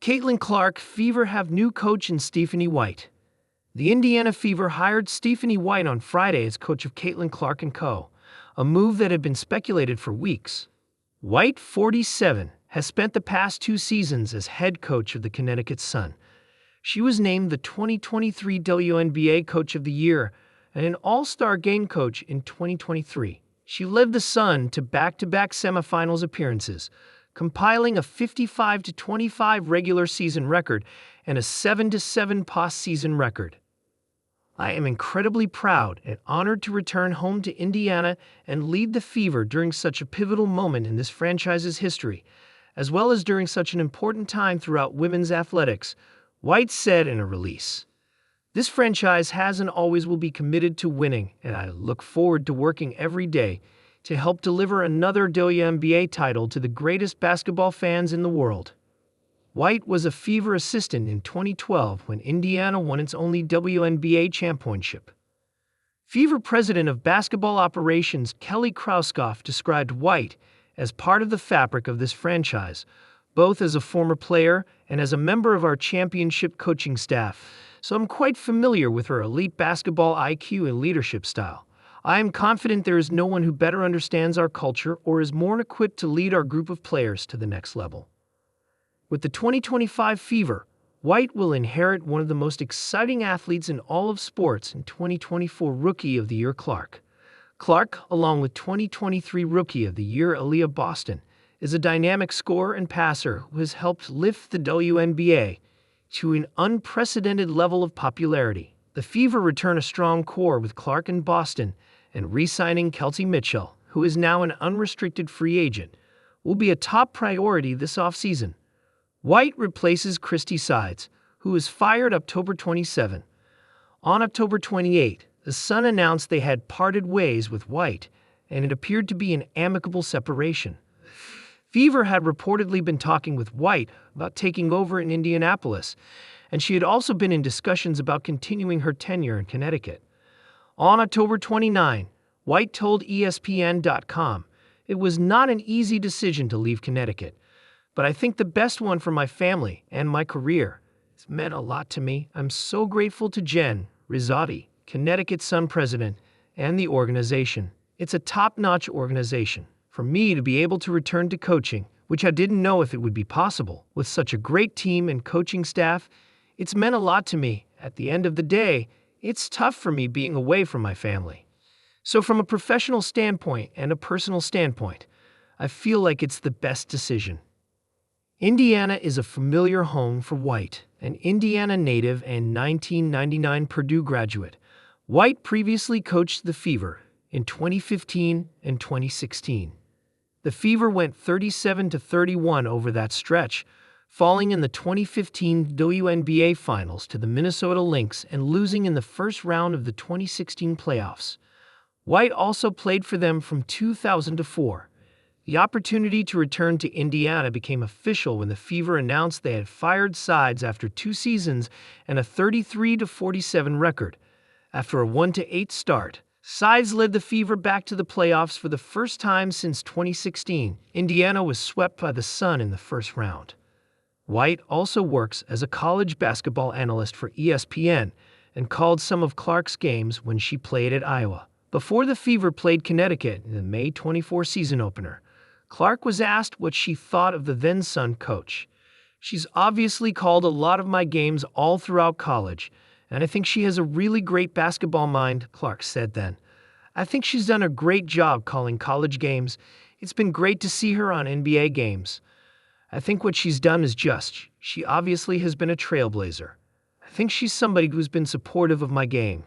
Caitlin Clark Fever have new coach in Stephanie White. The Indiana Fever hired Stephanie White on Friday as coach of Caitlin Clark & Co., a move that had been speculated for weeks. White, 47, has spent the past 2 seasons as head coach of the Connecticut Sun. She was named the 2023 WNBA Coach of the Year and an All-Star Game coach in 2023. She led the Sun to back-to-back semifinals appearances, compiling a 55-25 regular season record and a 7-7 postseason record. I am incredibly proud and honored to return home to Indiana and lead the Fever during such a pivotal moment in this franchise's history, as well as during such an important time throughout women's athletics, White said in a release. This franchise has and always will be committed to winning, and I look forward to working every day to help deliver another WNBA title to the greatest basketball fans in the world. White was a Fever assistant in 2012 when Indiana won its only WNBA championship. Fever president of basketball operations Kelly Krauskopf described White as part of the fabric of this franchise, both as a former player and as a member of our championship coaching staff, so I'm quite familiar with her elite basketball IQ and leadership style. I am confident there is no one who better understands our culture or is more equipped to lead our group of players to the next level. With the 2025 Fever, White will inherit one of the most exciting athletes in all of sports in 2024 Rookie of the Year Clark. Clark, along with 2023 Rookie of the Year Aaliyah Boston, is a dynamic scorer and passer who has helped lift the WNBA to an unprecedented level of popularity. The Fever return a strong core with Clark and Boston, and re-signing Kelsey Mitchell, who is now an unrestricted free agent, will be a top priority this offseason. White replaces Christy Sides, who was fired October 27. On October 28, the Sun announced they had parted ways with White, and it appeared to be an amicable separation. Fever had reportedly been talking with White about taking over in Indianapolis, and she had also been in discussions about continuing her tenure in Connecticut. On October 29, White told ESPN.com, "It was not an easy decision to leave Connecticut, but I think the best one for my family and my career. It's meant a lot to me. I'm so grateful to Jen Rizzotti, Connecticut Sun president, and the organization. It's a top-notch organization. For me to be able to return to coaching, which I didn't know if it would be possible, with such a great team and coaching staff, it's meant a lot to me. At the end of the day, it's tough for me being away from my family. So from a professional standpoint and a personal standpoint, I feel like it's the best decision." Indiana is a familiar home for White, an Indiana native and 1999 Purdue graduate. White previously coached the Fever in 2015 and 2016. The Fever went 37-31 over that stretch, falling in the 2015 WNBA Finals to the Minnesota Lynx and losing in the first round of the 2016 playoffs. White also played for them from 2000 to 2004. The opportunity to return to Indiana became official when the Fever announced they had fired Sides after 2 seasons and a 33-47 record. After a 1-8 start, Sides led the Fever back to the playoffs for the first time since 2016. Indiana was swept by the Sun in the first round. White also works as a college basketball analyst for ESPN and called some of Clark's games when she played at Iowa. Before the Fever played Connecticut in the May 24 season opener, Clark was asked what she thought of the then-Sun coach. "She's obviously called a lot of my games all throughout college, and I think she has a really great basketball mind," Clark said then. "I think she's done a great job calling college games. It's been great to see her on NBA games. I think what she's done is just. She obviously has been a trailblazer. I think she's somebody who's been supportive of my game."